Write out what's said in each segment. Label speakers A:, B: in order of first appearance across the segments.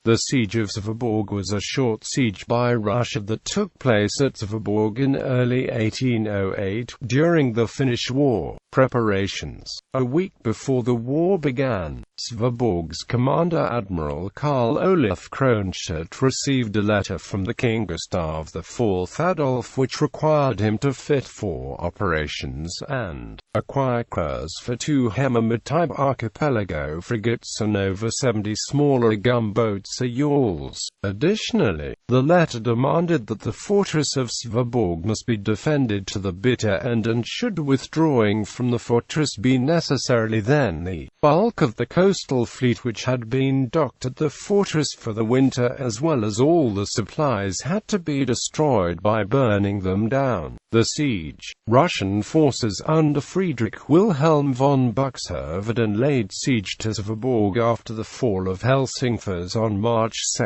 A: The Siege of Sveaborg was a short siege by Russia that took place at Sveaborg in early 1808, during the Finnish War. Preparations. A week before the war began, Sveaborg's commander Admiral Carl Olaf Kronstedt received a letter from the King Gustav IV Adolf which required him to fit 4 operations and acquire crews for 2 Hemamet-type archipelago frigates and over 70 smaller gunboats or yawls. Additionally, the letter demanded that the fortress of Sveaborg must be defended to the bitter end, and should withdrawing from the fortress be necessarily, then the bulk of the coastal fleet which had been docked at the fortress for the winter, as well as all the supplies, had to be destroyed by burning them down. The siege. Russian forces under Friedrich Wilhelm von Buxtehude laid siege to Sveaborg after the fall of Helsingfors on March 2,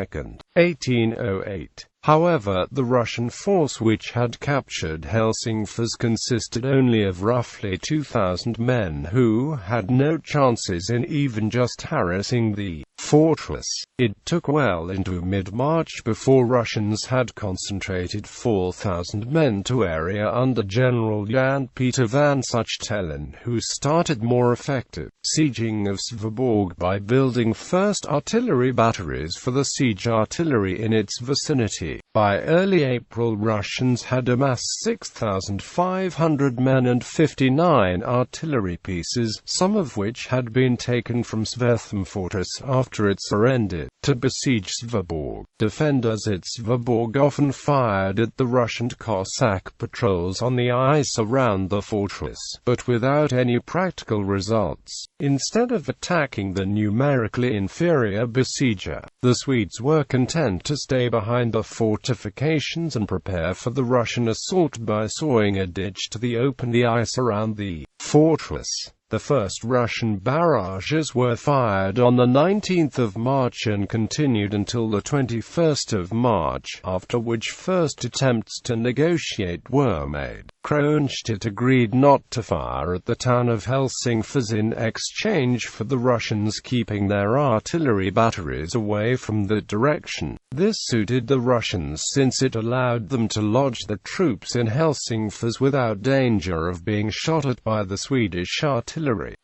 A: 1808. However, the Russian force which had captured Helsingfors consisted only of roughly 2,000 men who had no chances in even just harassing the fortress. It took well into mid-March before Russians had concentrated 4,000 men to area under General Jan Peter van Zuchtelen, who started more effective sieging of Sveaborg by building first artillery batteries for the siege artillery in its vicinity. By early April, Russians had amassed 6,500 men and 59 artillery pieces, some of which had been taken from Sveaborg fortress after it surrendered, to besiege Sveaborg. Defenders at Sveaborg often fired at the Russian Cossack patrols on the ice around the fortress, but without any practical results. Instead of attacking the numerically inferior besieger, the Swedes were content to stay behind the fortifications and prepare for the Russian assault by sawing a ditch to open the ice around the fortress. The first Russian barrages were fired on the 19th of March and continued until the 21st of March, after which first attempts to negotiate were made. Kronstedt agreed not to fire at the town of Helsingfors in exchange for the Russians keeping their artillery batteries away from the direction. This suited the Russians since it allowed them to lodge the troops in Helsingfors without danger of being shot at by the Swedish artillery.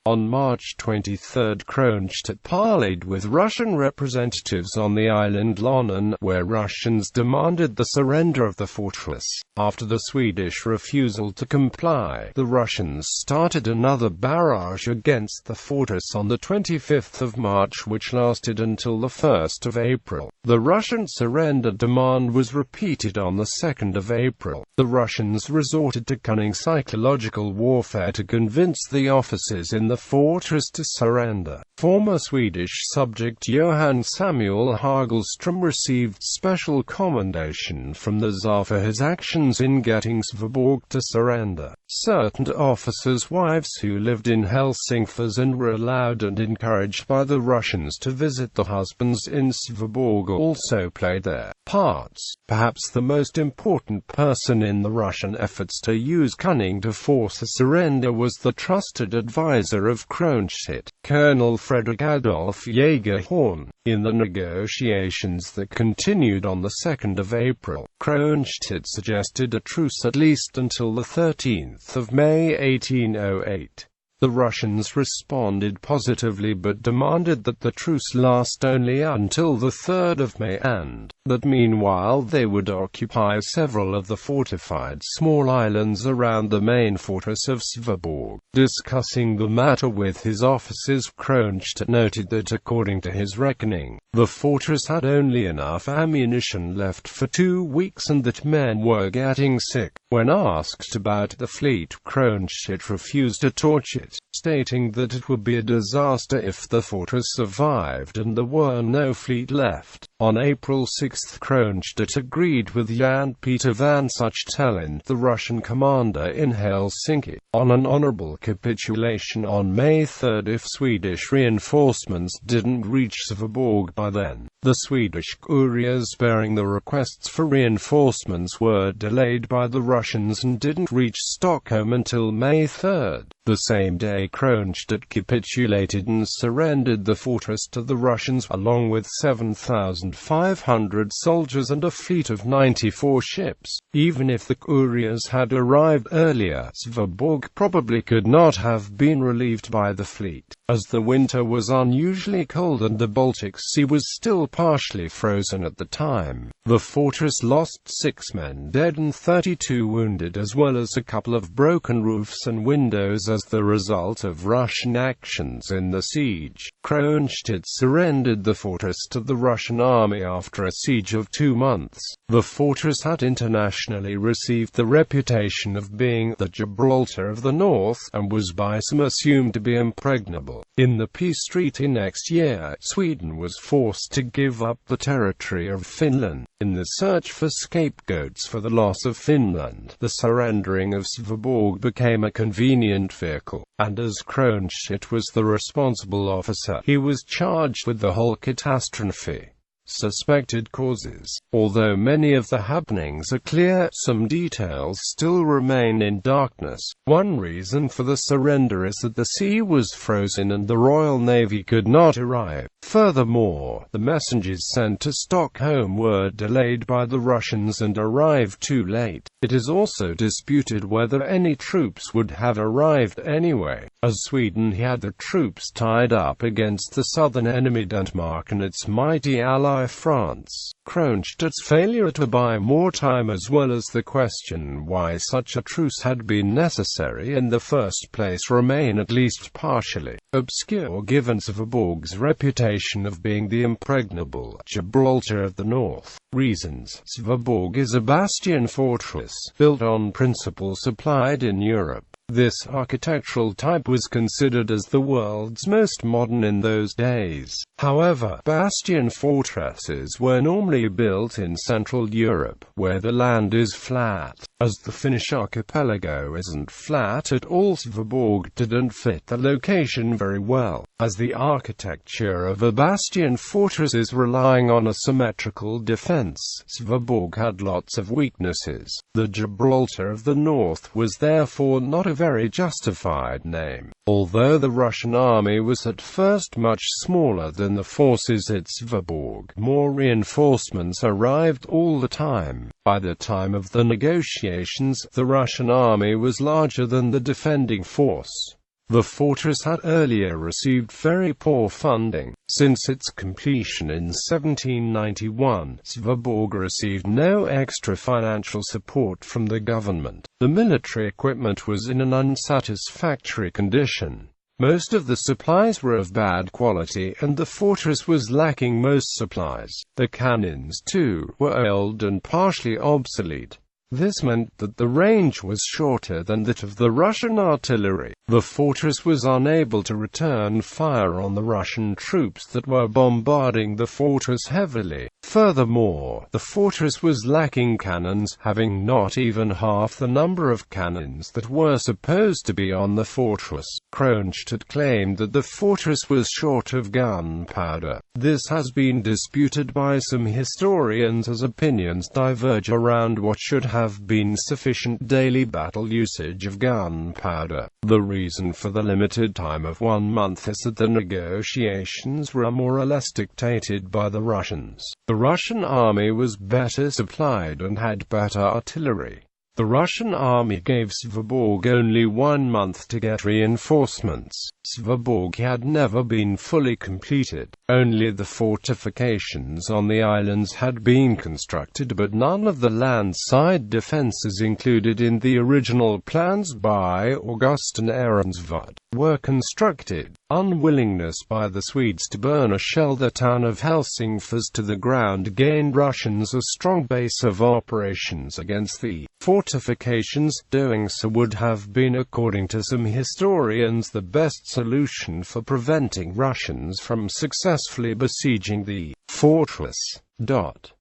A: On March 23, Kronstedt parleyed with Russian representatives on the island Lonnen, where Russians demanded the surrender of the fortress. After the Swedish refusal to comply, the Russians started another barrage against the fortress on the 25th of March, which lasted until the 1st of April. The Russian surrender demand was repeated on the 2nd of April. The Russians resorted to cunning psychological warfare to convince the officers in the fortress to surrender. Former Swedish subject Johann Samuel Hagelström received special commendation from the Tsar for his actions in getting Sveaborg to surrender. Certain officers' wives who lived in Helsingfors and were allowed and encouraged by the Russians to visit the husbands in Sveaborg also played their parts. Perhaps the most important person in the Russian efforts to use cunning to force a surrender was the trusted advisor of Kronstedt, Colonel Frederick Adolf Jägerhorn. In the negotiations that continued on the 2nd of April, Kronstedt suggested a truce at least until the 13th of May 1808. The Russians responded positively but demanded that the truce last only until the 3rd of May and that meanwhile they would occupy several of the fortified small islands around the main fortress of Sveaborg. Discussing the matter with his officers, Kronstedt noted that according to his reckoning, the fortress had only enough ammunition left for 2 weeks and that men were getting sick. When asked about the fleet, Kronstedt refused to torch it, stating that it would be a disaster if the fortress survived and there were no fleet left. On April 6, Kronstedt agreed with Jan Peter van Zuchtelen, the Russian commander in Helsinki, on an honorable capitulation on May 3 if Swedish reinforcements didn't reach Sveaborg by then. The Swedish couriers bearing the requests for reinforcements were delayed by the Russians and didn't reach Stockholm until May 3. The same day Kronstedt capitulated and surrendered the fortress to the Russians along with 7,000 2,500 soldiers and a fleet of 94 ships. Even if the couriers had arrived earlier, Sveaborg probably could not have been relieved by the fleet, as the winter was unusually cold and the Baltic Sea was still partially frozen at the time. The fortress lost 6 men dead and 32 wounded, as well as a couple of broken roofs and windows as the result of Russian actions in the siege. Kronstadt surrendered the fortress to the Russian army after a siege of 2 months. The fortress had internationally received the reputation of being the Gibraltar of the North, and was by some assumed to be impregnable. In the peace treaty next year, Sweden was forced to give up the territory of Finland. In the search for scapegoats for the loss of Finland, the surrendering of Sveaborg became a convenient vehicle, and as Kronstadt was the responsible officer, he was charged with the whole catastrophe. Suspected causes. Although many of the happenings are clear, some details still remain in darkness. One reason for the surrender is that the sea was frozen and the Royal Navy could not arrive. Furthermore, the messengers sent to Stockholm were delayed by the Russians and arrived too late. It is also disputed whether any troops would have arrived anyway, as Sweden had the troops tied up against the southern enemy Denmark and its mighty ally France. Kronstadt's failure to buy more time, as well as the question why such a truce had been necessary in the first place, remain at least partially obscure given Sveaborg's reputation of being the impregnable Gibraltar of the North. Reasons. Sveaborg is a bastion fortress, built on principles supplied in Europe. This architectural type was considered as the world's most modern in those days. However, bastion fortresses were normally built in Central Europe, where the land is flat. As the Finnish archipelago isn't flat at all, Sveaborg didn't fit the location very well, as the architecture of a bastion fortress is relying on a symmetrical defense. Sveaborg had lots of weaknesses. The Gibraltar of the North was therefore not a very justified name. Although the Russian army was at first much smaller than the forces at Sveaborg, more reinforcements arrived all the time. By the time of the negotiations, the Russian army was larger than the defending force. The fortress had earlier received very poor funding. Since its completion in 1791, Sveaborg received no extra financial support from the government. The military equipment was in an unsatisfactory condition. Most of the supplies were of bad quality, and the fortress was lacking most supplies. The cannons, too, were old and partially obsolete. This meant that the range was shorter than that of the Russian artillery. The fortress was unable to return fire on the Russian troops that were bombarding the fortress heavily. Furthermore, the fortress was lacking cannons, having not even half the number of cannons that were supposed to be on the fortress. Kronstadt claimed that the fortress was short of gunpowder. This has been disputed by some historians, as opinions diverge around what should have been sufficient daily battle usage of gunpowder. The reason for the limited time of 1 month is that the negotiations were more or less dictated by the Russians. The Russian army was better supplied and had better artillery. The Russian army gave Sveaborg only 1 month to get reinforcements. Sveaborg had never been fully completed. Only the fortifications on the islands had been constructed, but none of the land-side defences included in the original plans by Augustin Ehrensvärd were constructed. Unwillingness by the Swedes to burn or shell the town of Helsingfors to the ground gained Russians a strong base of operations against the fortifications. Doing so would have been, according to some historians, the best solution for preventing Russians from successfully besieging the fortress.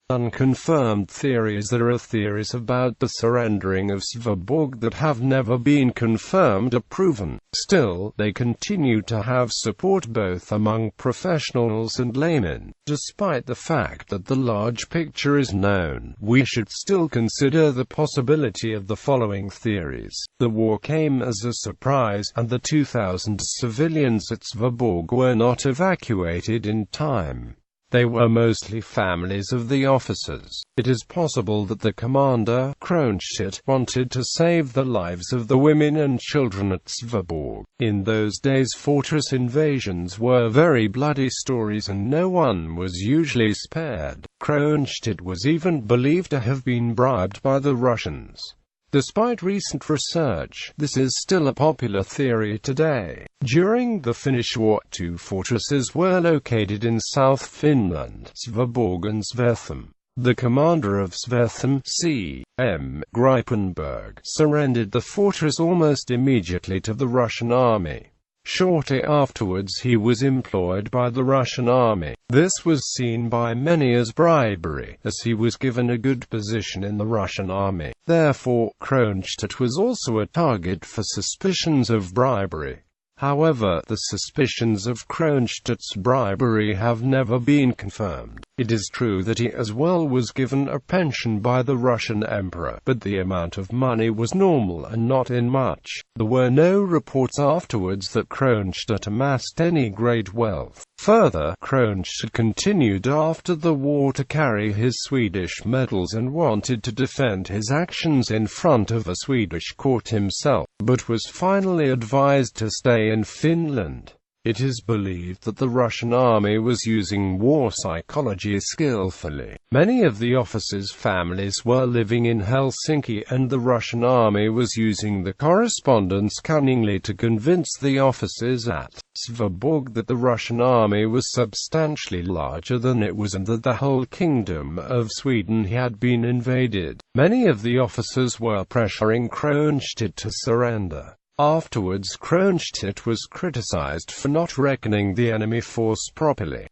A: Unconfirmed theories. There are theories about the surrendering of Sveaborg that have never been confirmed or proven. Still, they continue to have support both among professionals and laymen. Despite the fact that the large picture is known, we should still consider the possibility of the following theories. The war came as a surprise, and the 2,000 civilians at Sveaborg were not evacuated in time. They were mostly families of the officers. It is possible that the commander, Kronstedt, wanted to save the lives of the women and children at Sveaborg. In those days, fortress invasions were very bloody stories and no one was usually spared. Kronstedt was even believed to have been bribed by the Russians. Despite recent research, this is still a popular theory today. During the Finnish War, two fortresses were located in South Finland, Sveaborg and Sveatham. The commander of Sveatham, C.M. Gripenberg, surrendered the fortress almost immediately to the Russian army. Shortly afterwards he was employed by the Russian army. This was seen by many as bribery, as he was given a good position in the Russian army. Therefore, Kronstedt was also a target for suspicions of bribery. However, the suspicions of Kronstedt's bribery have never been confirmed. It is true that he as well was given a pension by the Russian emperor, but the amount of money was normal and not in much. There were no reports afterwards that Kronstedt amassed any great wealth. Further, Kronstedt continued after the war to carry his Swedish medals and wanted to defend his actions in front of a Swedish court himself, but was finally advised to stay in Finland. It is believed that the Russian army was using war psychology skillfully. Many of the officers' families were living in Helsinki and the Russian army was using the correspondence cunningly to convince the officers at Sveaborg that the Russian army was substantially larger than it was and that the whole kingdom of Sweden had been invaded. Many of the officers were pressuring Kronstedt to surrender. Afterwards, Kronstedt was criticized for not reckoning the enemy force properly.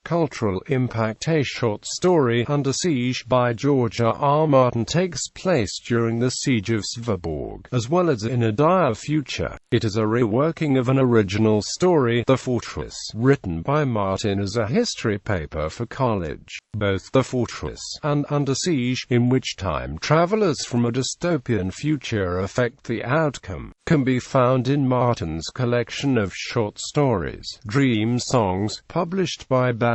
A: Cultural impact. A short story, Under Siege, by George R. Martin takes place during the Siege of Sveaborg, as well as in a dire future. It is a reworking of an original story, The Fortress, written by Martin as a history paper for college. Both The Fortress and Under Siege, in which time travelers from a dystopian future affect the outcome, can be found in Martin's collection of short stories, Dream Songs, published by Bantam.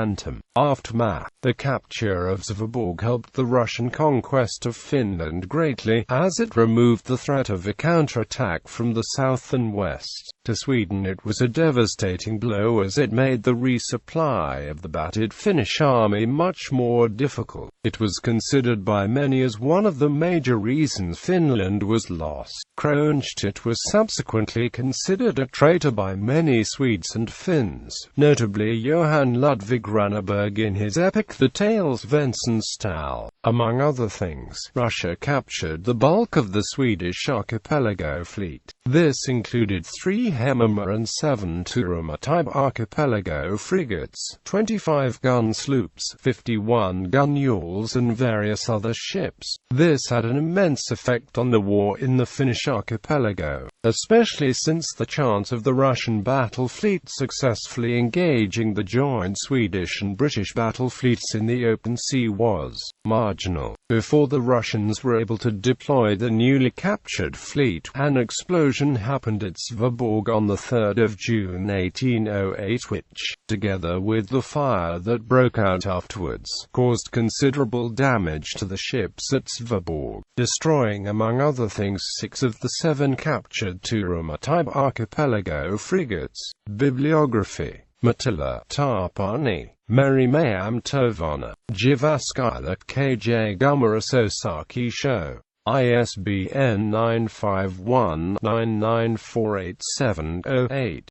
A: Aftermath. The capture of Sveaborg helped the Russian conquest of Finland greatly, as it removed the threat of a counterattack from the south and west. To Sweden it was a devastating blow as it made the resupply of the battered Finnish army much more difficult. It was considered by many as one of the major reasons Finland was lost. Kronstedt was subsequently considered a traitor by many Swedes and Finns, notably Johan Ludvig Runeberg in his epic The Tales of Vensenstall. Among other things, Russia captured the bulk of the Swedish archipelago fleet. This included 3 Hemima and 7 Turuma-type archipelago frigates, 25-gun sloops, 51-gun yawls and various other ships. This had an immense effect on the war in the Finnish archipelago, especially since the chance of the Russian battle fleet successfully engaging the joint Swedish and British battle fleets in the open sea was marginal. Before the Russians were able to deploy the newly captured fleet, an explosion happened at Sveaborg on the 3rd of June 1808 which, together with the fire that broke out afterwards, caused considerable damage to the ships at Sveaborg, destroying among other things 6 of the 7 captured Turuma-type archipelago frigates. Bibliography. Mattila, Tarpani, Merimayam Tovana, Jivaskila KJ Gumarasosaki Show. ISBN 951-994870-8.